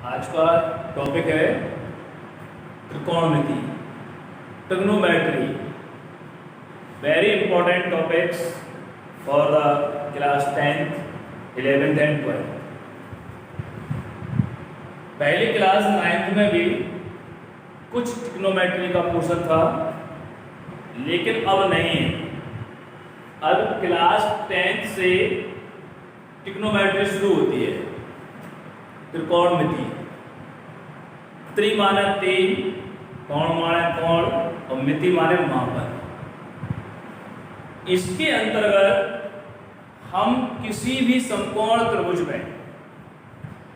आज का टॉपिक है त्रिकोणमिति, trigonometry. Very important topics for the class 10th, 11th and 12th। पहली क्लास 9th में भी कुछ ट्रिग्नोमेट्री का पोर्शन था, लेकिन अब नहीं है। अब क्लास 10th से ट्रिग्नोमेट्री शुरू होती है। त्रिकोणमिति, त्रि माने 3, कोण माने कोण और मिति माने मापन। इसके अंतर्गत हम किसी भी समकोण त्रिभुज में,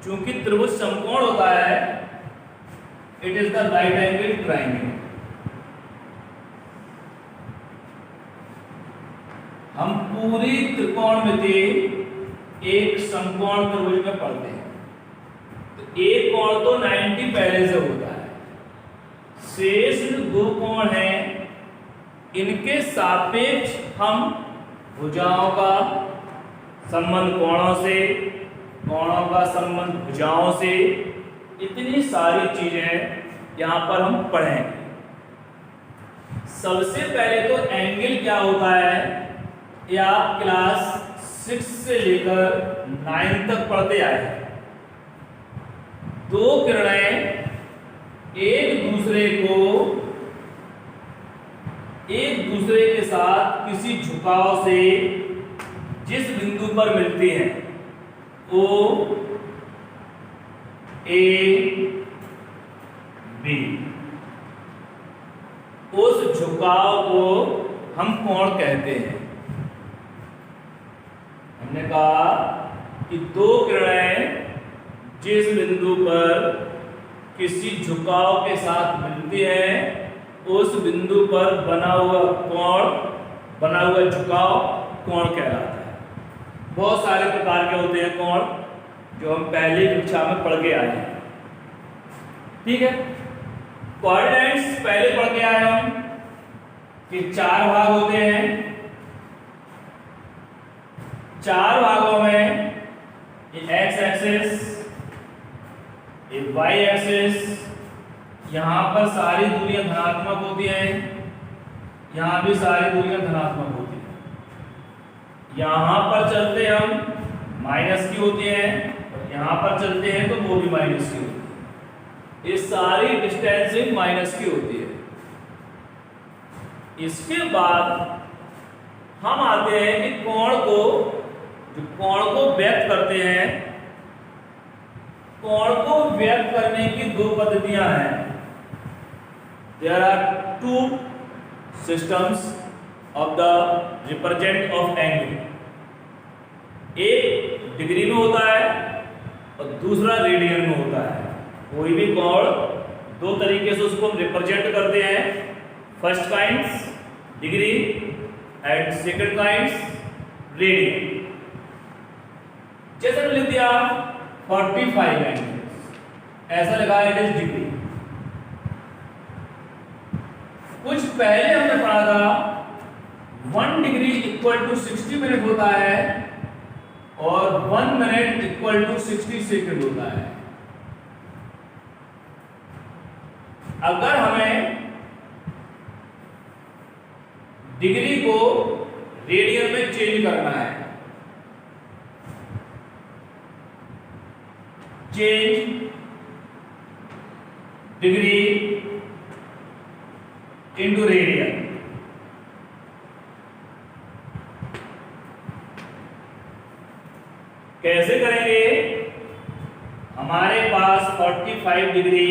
चूंकि त्रिभुज समकोण होता है, it is the right angle triangle. हम पूरी त्रिकोणमिति एक समकोण त्रिभुज में पढ़ते हैं। तो एक कोण तो 90 पहले से होता है, शेष दो कोण हैं, इनके सापेक्ष हम भुजाओं का संबंध कोणों से, कोणों का संबंध भुजाओं से, इतनी सारी चीजें यहां पर हम पढ़ेंगे। सबसे पहले तो एंगल क्या होता है, ये आप क्लास 6 से लेकर 9 तक पढ़ते आए हैं। दो किरणें एक दूसरे के साथ किसी झुकाव से जिस बिंदु पर मिलती हैं, O A B, उस झुकाव को हम कोण कहते हैं। हमने कहा कि दो किरणें जिस बिंदु पर किसी झुकाव के साथ मिलती है, उस बिंदु पर बना हुआ झुकाव कोण कहलाता है। बहुत सारे प्रकार के होते हैं कोण, जो हम पहली कक्षा में पढ़ के आए हैं। ठीक है, कोऑर्डिनेट्स पहले पढ़ के आए हम कि 4 भाग होते हैं। 4 भागों में एक्स एक्सिस, वाई एक्सिस, यहां पर सारी दूरियां धनात्मक होती हैं, यहां भी सारी दूरियां धनात्मक होती हैं। यहां पर चलते हम माइनस की होती हैं, और यहां पर चलते हैं तो वो भी माइनस की होती है। ये सारी डिस्टेंसिंग माइनस की होती है। इसके बाद हम आते हैं कि कोण को व्यक्त करते हैं। कोण को व्यक्त करने की दो पद्धतियां हैं। There are 2 systems of the represent of angle। एक डिग्री में होता है और दूसरा रेडियन में होता है। कोई भी कोण दो तरीके से उसको हम रिप्रेजेंट करते हैं। First kinds degree and second kinds radian. जैसे लिख दिया 45 एंगल्स, ऐसा लगा इट इज डिग्री। कुछ पहले हमने पढ़ा था 1 डिग्री इक्वल टू 60 मिनट होता है और 1 मिनट इक्वल टू 60 सेकंड होता है। अगर हमें डिग्री को रेडियन में चेंज करना है, चेंज डिग्री इनटू रेडियन, कैसे करेंगे? हमारे पास 45 degree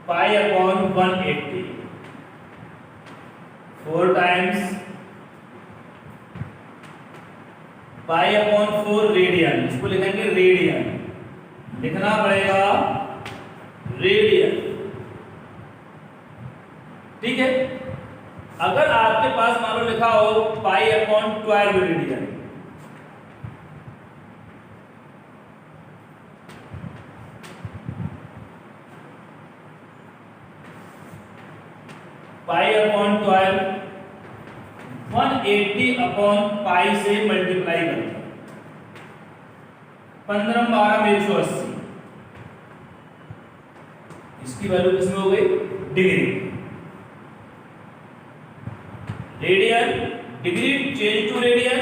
pi upon 180, 4 times pi upon 4 radian. इसको लिखेंगे रेडियन, लिखना पड़ेगा रेडियन। ठीक है, अगर आपके पास मान लो लिखा हो pi upon 12 radian, pi upon 12 180 upon pi से मल्टीप्लाई करते हैं। 15 12 में 180, इसकी वैल्यू किसमें हो गई? Degree. Radian, degree change to radian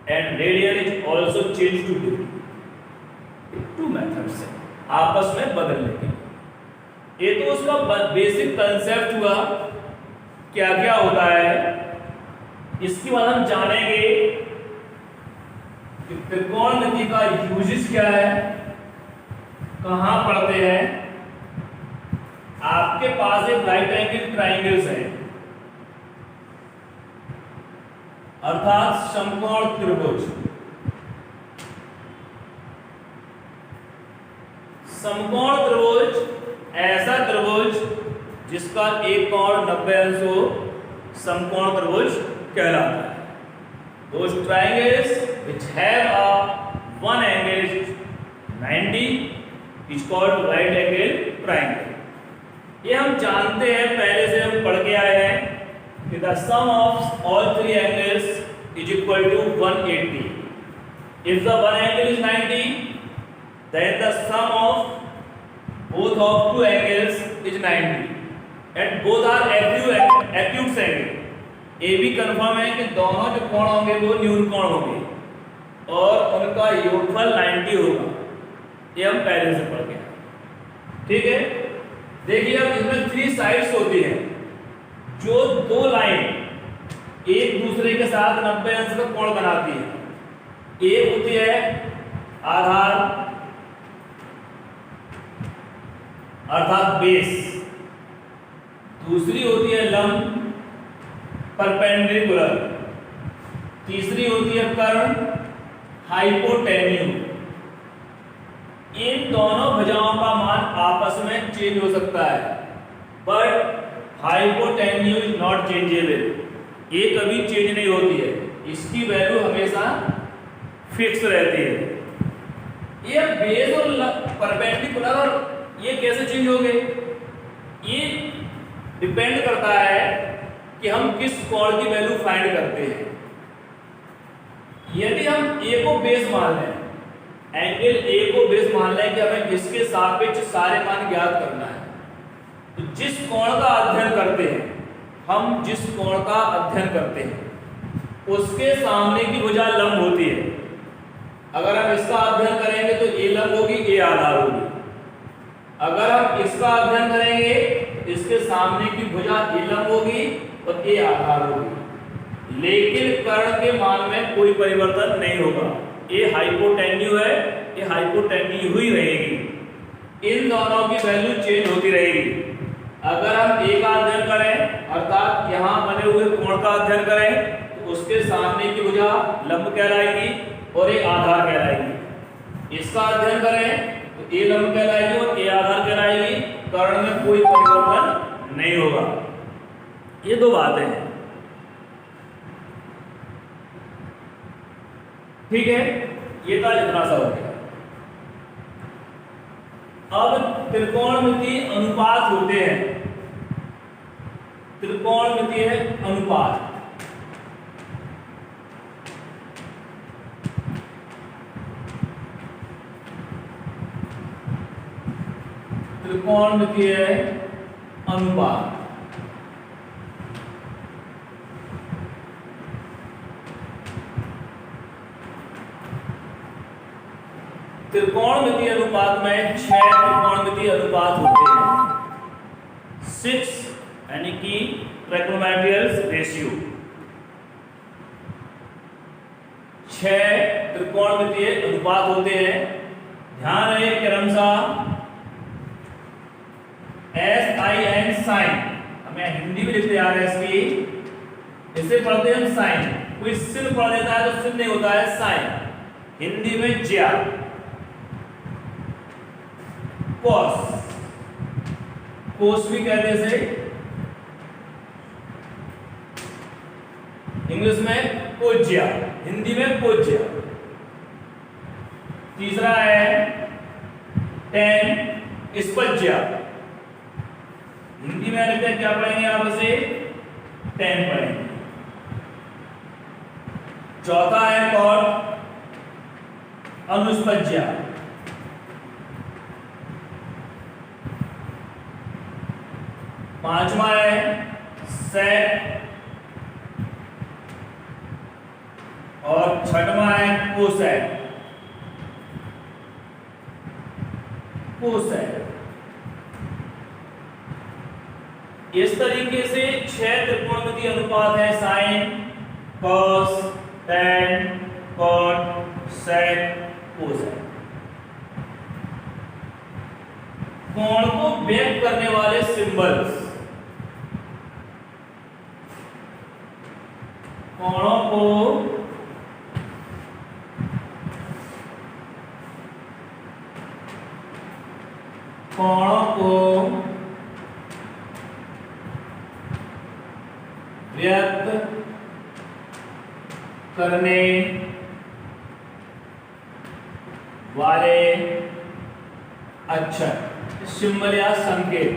and radian is also change to degree. Two methods है आपस में बदलने के। ये तो उसका बेसिक कंसेप्ट हुआ, क्या क्या होता है। इसके बाद हम जानेंगे कि त्रिकोणमिति का यूजेस क्या है, कहां पढ़ते हैं। आपके पास एक राइट एंगल ट्राइंगल्स है, अर्थात समकोण त्रिभुज। समकोण त्रिभुज ऐसा त्रिभुज जिसका एक कोण 90 अंश हो, समकोण त्रिभुज कहलाता है। Those triangles which have a one angle 90 is called right angle triangle. ये हम जानते हैं, पहले से हम पढ़ के आए हैं कि the sum of all three angles is equal to 180. If the one angle is 90, then the sum of both of two angles is 90, and both are acute angle. ये भी कंफर्म है कि दोनों जो कोण होंगे वो न्यून कोण होंगे और उनका योगफल 90 होगा। ये हम पहले से पढ़ गए, ठीक है। देखिए अब इसमें 3 साइड्स होती हैं, जो दो लाइन एक दूसरे के साथ 90 अंश का कोण बनाती है। एक होती है आधार अर्थात बेस, दूसरी होती है लंब परपेंडिकुलर, तीसरी होती है कर्ण हाइपोटेन्यूज। इन दोनों भुजाओं का मान आपस में चेंज हो सकता है, बट हाइपोटेन्यूज नॉट चेंजेबल। ये कभी चेंज नहीं होती है, इसकी वैल्यू हमेशा फिक्स रहती है। ये बेस और परपेंडिकुलर और ये कैसे चेंज हो गए, ये डिपेंड करता है कि हम किस कोण की वैल्यू फाइंड करते हैं। यदि हम ए को बेस मान लें, एंगल ए को बेस मान लें कि हमें इसके सापेक्ष सारे मान ज्ञात करना है, तो जिस कोण का अध्ययन करते हैं, हम जिस कोण का अध्ययन करते हैं उसके सामने की भुजा लंब होती है। अगर हम इसका अध्ययन करेंगे तो ए लंब होगी, ए आधार होगी। अगर हम इसका अध्ययन करेंगे, इसके सामने की भुजा ए लंब होगी और ए आधार होगी, लेकिन कर्ण के मान में कोई परिवर्तन नहीं होगा। ए हाइपोटेन्यू है, ये हाइपोटेन्यू ही रहेगी। इन दोनों की वैल्यू चेंज होती रहेगी। अगर हम ए का अध्ययन करें अर्थात यहाँ बने हुए कोण का अध्ययन करें, तो उसके सामने की भुजा लंब कहलाएगी और ए आधार कहलाएगी। इसका अध्ययन करें तो ए लंब कहलाएगी और ए आधार कहलाएगी। कर्ण में कोई परिवर्तन नहीं होगा। ये दो बातें हैं, ठीक है। ये था इतना सा हो गया। अब त्रिकोणमिति अनुपात होते हैं। त्रिकोणमिति है अनुपात। त्रिकोणमिति है अनुपात। त्रिकोणमिति अनुपात में 6 त्रिकोणमिति अनुपात होते हैं। 6 यानी कि ट्राइगोनोमेट्रियल रेशियो। 6 त्रिकोणमितीय अनुपात होते हैं। ध्यान रहे क्रमशः SIN साइन, हमें हिंदी में लिखते आ रहे हैं इसकी, इसे पढ़ते हैं साइन। कोई सिन पढ़ देता है तो सिन नहीं होता है साइन, हिंदी में ज्या। कोस, कोस भी कहते से, इंग्लिश में कोज्या, हिंदी में कोज्या। तीसरा है टेन स्पज्या, हिंदी में लिखते हैं क्या पढ़ेंगे आप इसे, टेन पढ़ेंगे। चौथा है कॉट अनुस्पज्या, पांचवा है सेक और छठवां है कोसेक। इस तरीके से 6 त्रिकोणमितीय अनुपात है साइन, कॉस, टैन, कॉट, सेक, कोसेक। कोण को व्यक्त करने वाले सिंबल्स, कोणों को व्यक्त करने वाले अक्षर, सिंबल या संकेत।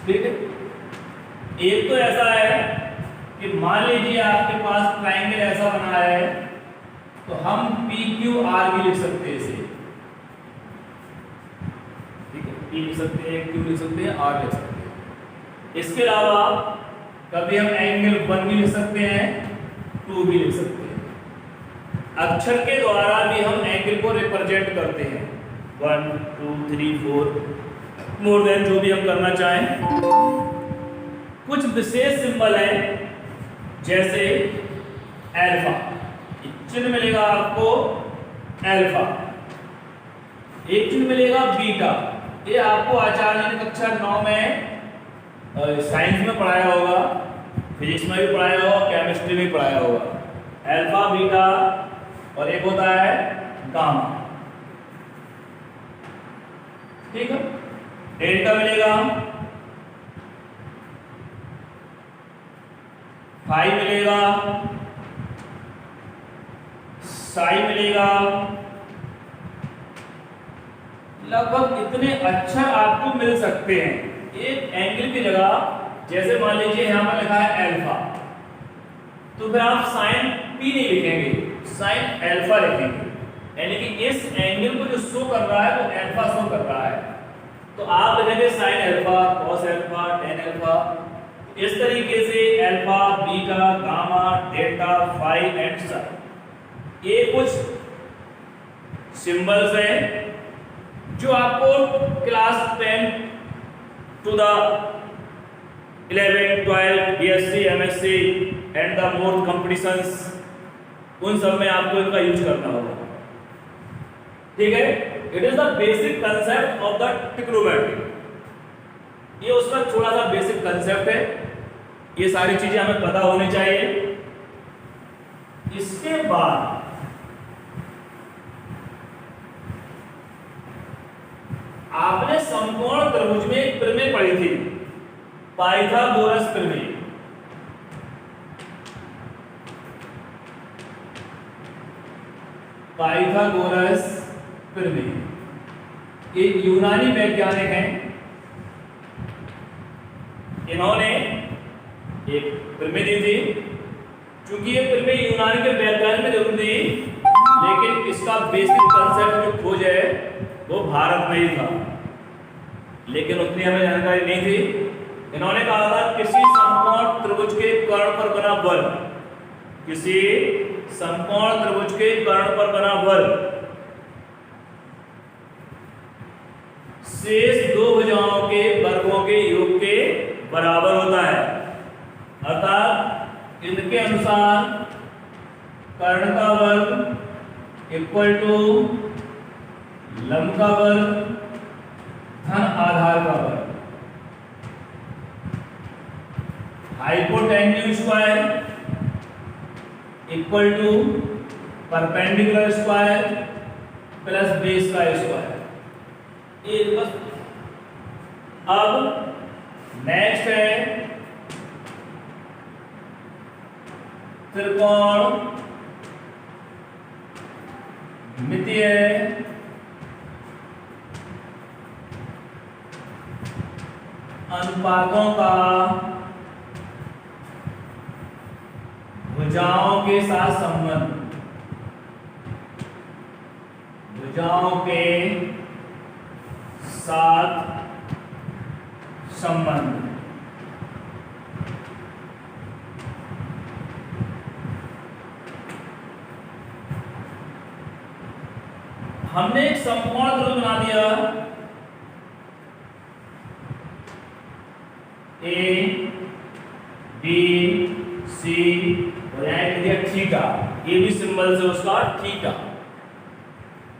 ठीक है, एक तो ऐसा है कि मान लीजिए आपके पास ट्रायंगल ऐसा बना है, तो हम पी क्यू आर भी लिख सकते हैं इसे। ठीक है, पी लिख सकते हैं, क्यू लिख सकते हैं, आर लिख सकते हैं। इसके अलावा कभी हम एंगल 1 भी लिख सकते हैं, 2 भी लिख सकते हैं। अक्षर के द्वारा भी हम एंगल को रिप्रेजेंट करते हैं, 1 2 3 4 मोर देन जो भी हम करना चाहें। कुछ विशेष सिंबल हैं जैसे अल्फा, चिन्ह मिलेगा आपको अल्फा, एक चिन्ह मिलेगा बीटा। ये आपको आचार्य ने कक्षा 9 में साइंस में पढ़ाया होगा, फिजिक्स में भी पढ़ाया होगा, केमिस्ट्री में भी पढ़ाया होगा। अल्फा, बीटा और एक होता है गामा। ठीक है, डेल्टा मिलेगा, फाई मिलेगा, साई मिलेगा। लगभग इतने अक्षर आपको मिल सकते हैं एक एंगल की जगह। जैसे मान लीजिए यहां पर लिखा है अल्फा, तो फिर आप साइन पी नहीं लिखेंगे, साइन अल्फा लिखेंगे, यानी कि इस एंगल को जो शो कर रहा है वो अल्फा शो कर रहा है। तो आप लिखेंगे sine alpha, cos alpha, tan alpha. इस तरीके से alpha, beta, gamma, delta, phi and psi, ये कुछ सिंबल्स हैं जो आपको class 10 to the 11, 12, BSc, MSc and the more competitions, उन सब में आपको इनका यूज करना होगा। ठीक है, it is the basic concept of the trigonometry. ये उसका थोड़ा सा बेसिक कंसेप्ट है, ये सारी चीजें हमें पता होनी चाहिए। इसके बाद आपने समकोण त्रिभुज में एक प्रमेय पढ़ी थी, पाइथागोरस प्रमेय। पाइथागोरस प्रमेय एक यूनानी वैज्ञानिक हैं, इन्होंने एक प्रमेय दी थी। चूंकि ये प्रमेय यूनानी के वैज्ञानिक में जरूर दी, लेकिन इसका बेसिक कंसेप्ट जो खोज है वो भारत में ही था, लेकिन उतनी हमें जानकारी नहीं थी। इन्होंने कहा था किसी समकोण त्रिभुज के कर्ण पर बना बल, किसी समकोण त्रिभुज के कर्ण पर बना बल शेष दो भुजाओं के वर्गों के योग के बराबर होता है। अर्थात इनके अनुसार कर्ण का वर्ग इक्वल टू लंब का वर्ग धन आधार का वर्ग। Hypotenuse square equal to perpendicular square plus base का स्क्वायर। ये बस। अब नेक्स्ट है त्रिकोण मितीय अनुपातों का भुजाओं के साथ संबंध। भुजाओं के साथ संबंध। हमने एक समकोण त्रिभुज बना दिया, ए बी सी, और यहाँ लिख दिया थीटा, ये भी सिंबल से उसका थीटा।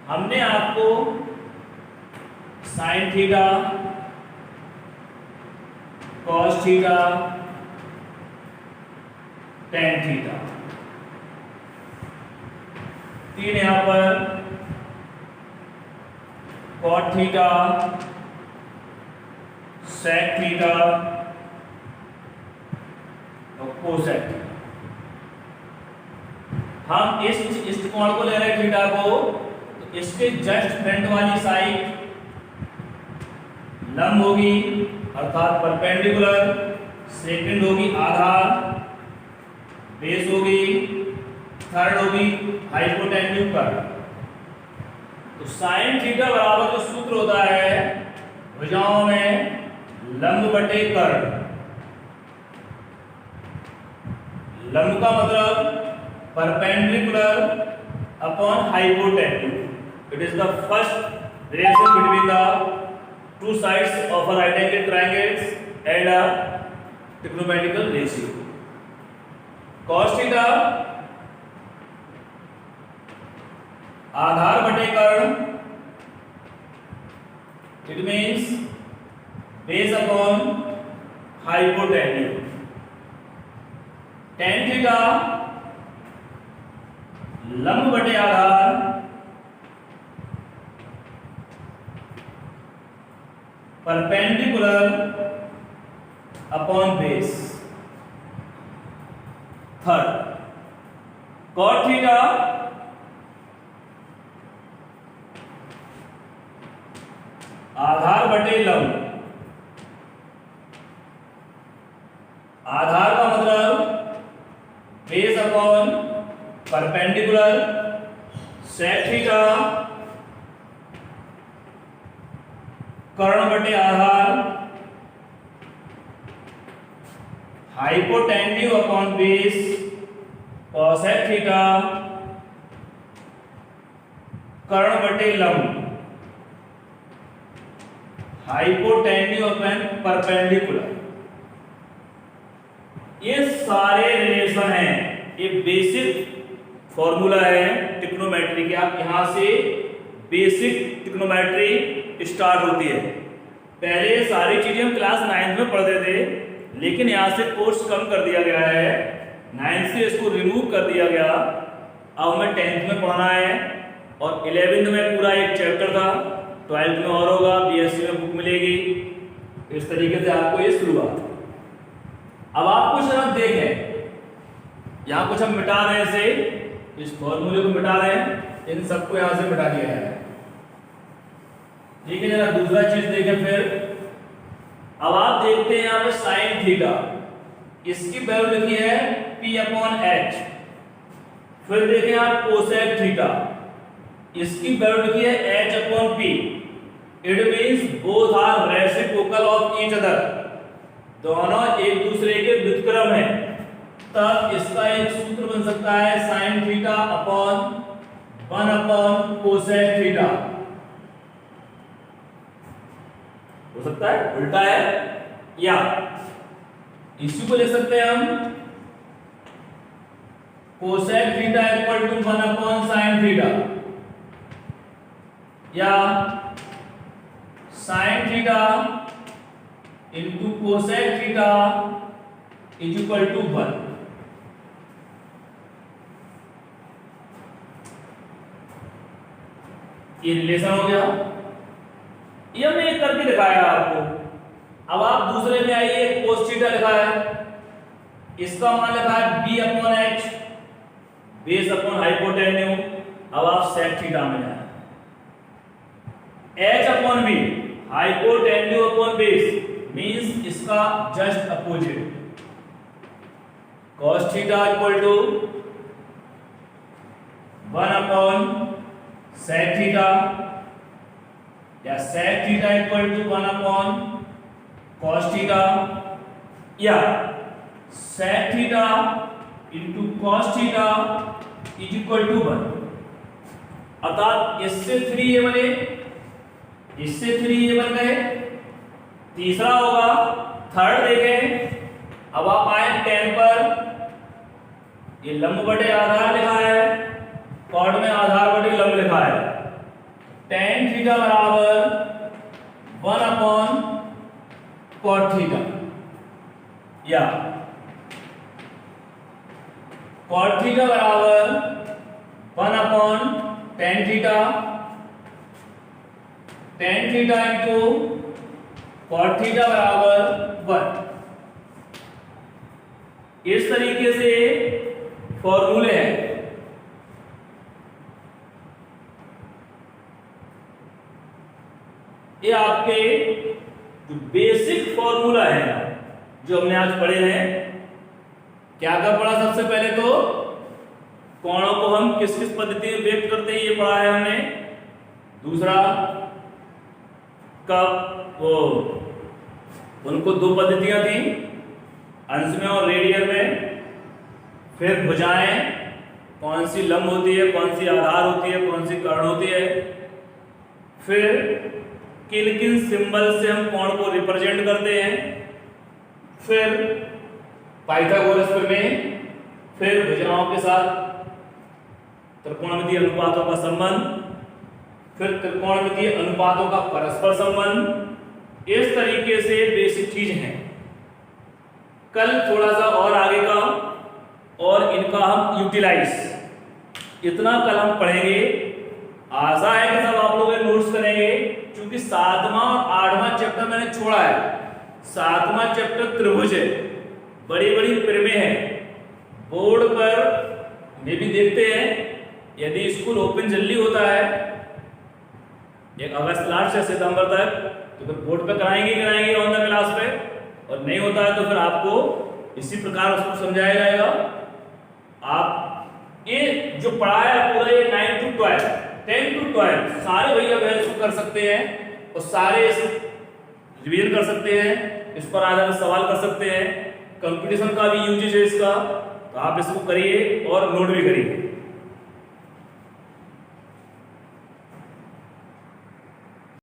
हमने आपको sine theta, cos theta, tan theta, तीन यहां पर कॉट थीटा, सेक थीटा और कोसेक थीटा। हम इस कोण को ले रहे हैं थीटा को, तो इसके जस्ट फ्रंट वाली साइड लंब होगी अर्थात परपेंडिकुलर, सेकंड होगी आधार, बेस होगी, थर्ड होगी हाइपोटेन्यूज कर्व। तो साइन थीटा बराबर जो सूत्र होता है भुजाओं में लंब बटे कर्ण। लंब का मतलब perpendicular upon hypotenuse. It is the first relation between the two sides of a right angle triangles and a trigonometrical ratio. Cos theta आधार बटे कर्ण, it means base upon hypotenuse. Tan theta लंब बटे आधार, perpendicular upon base. Third cot theta आधार बटे लंब। आधार का मतलब base upon perpendicular. Sec theta कर्ण बटे आधार, hypotenuse upon base. Cosec theta कर्ण बटे लंब, हाइपोटेन्यूज अपॉन परपेंडिकुलर। ये सारे रिलेशन हैं, ये बेसिक फॉर्मूला है ट्रिग्नोमेट्री के। आप यहां से बेसिक ट्रिग्नोमेट्री स्टार्ट होती है। पहले ये सारी चीजें हम क्लास 9th में पढ़ते थे, लेकिन यहाँ से कोर्स कम कर दिया गया है, 9th से इसको रिमूव कर दिया गया। अब हमें 10th में पढ़ना है और 11th में पूरा एक चैप्टर था, 12th में और होगा, बीएससी में बुक मिलेगी। इस तरीके से आपको ये शुरू हुआ। अब आप कुछ हम देखें, यहाँ कुछ हम मिटा रहे हैं, से इस फॉर्मूले को मिटा रहे हैं, इन सबको यहाँ से मिटा दिया है। ठीक है, जरा दूसरा चीज देखें फिर। अब आप देखते हैं यहाँ पे साइन थीटा, इसकी वैल्यू लिखी है P अपॉन H। फिर देखें आप कोसेक थीटा, इसकी वैल्यू लिखी है H upon P। It means both are reciprocal of each other, दोनों एक दूसरे के व्युत्क्रम हैं। तब इसका एक सूत्र बन सकता है sine theta upon 1 upon cosec theta. हो सकता है उल्टा है, या इसी को ले सकते हैं हम cosec theta equal to 1 upon sine theta, या sine theta into cosec theta is equal to 1। ये रिलेशन हो गया, ये हमने एक करके दिखाया आपको। अब आप दूसरे में आइए, कोस थीटा लिखा है, इसका मान लिखा है b upon h, base upon hypotenuse. अब आप सेक थीटा में आए, h upon b, hypotenuse upon base, means इसका just opposite. cos theta equal to 1 upon sec theta, या sec theta equal to 1 upon cos theta या sec theta into cos theta is equal to 1। अर्थात इससे 3a बने, इससे 3a बन गए। तीसरा होगा थर्ड देखें, अब आप आए 10 पर, ये लंब बटे आधार लिखा है, कॉर्ड में आधार बटे लंब लिखा है। tan थीटा बराबर 1 अपॉन cot थीटा या cot थीटा बराबर 1 upon tan theta, tan theta into cot theta बराबर 1। इस तरीके से फॉर्मूले हैं। ये आपके जो बेसिक फॉर्मूला है जो हमने आज पढ़े हैं। क्या क्या पढ़ा? सबसे पहले तो कोणों को हम किस किस पद्धति में व्यक्त करते हैं ये पढ़ा है हमने। दूसरा कब वो उनको दो पद्धतियां थी, अंश में और रेडियल में। फिर भुजाएं कौन सी लंब होती है, कौन सी आधार होती है, कौन सी कर्ण होती है। फिर किन किन सिंबल से हम कोण को रिप्रेजेंट करते हैं। फिर पाइथागोरस प्रमेय, फिर भुजाओं के साथ त्रिकोणमितीय अनुपातों का संबंध, फिर त्रिकोणमितीय अनुपातों का परस्पर संबंध। इस तरीके से बेसिक चीज है। कल थोड़ा सा और आगे का और इनका हम यूटिलाइज इतना कल हम पढ़ेंगे। आशा है कि सब आप लोग नोट्स करेंगे, क्योंकि 7वां और 8वां चैप्टर मैंने छोड़ा है। 7वां चैप्टर त्रिभुज है, बड़ी बड़ी प्रमेय है। बोर्ड पर में भी देखते हैं, यदि स्कूल ओपन जल्दी होता है 1 अगस्त लास्ट से सितंबर तक, तो फिर बोर्ड पे कराएंगे ऑन द क्लास पे। और नहीं होता है तो फिर आपको इसी प्रकार उसको समझाया जाएगा। आप ये जो पढ़ा है पूरा ये 9 to 12, 10 to 12 सारे भैया बहन इसको कर सकते हैं और सारे इस रिवीजन कर सकते हैं, इस पर आधार सवाल कर सकते हैं। कंपटीशन का भी यूजेज है इसका, तो आप इसको करिए और नोट भी करिए।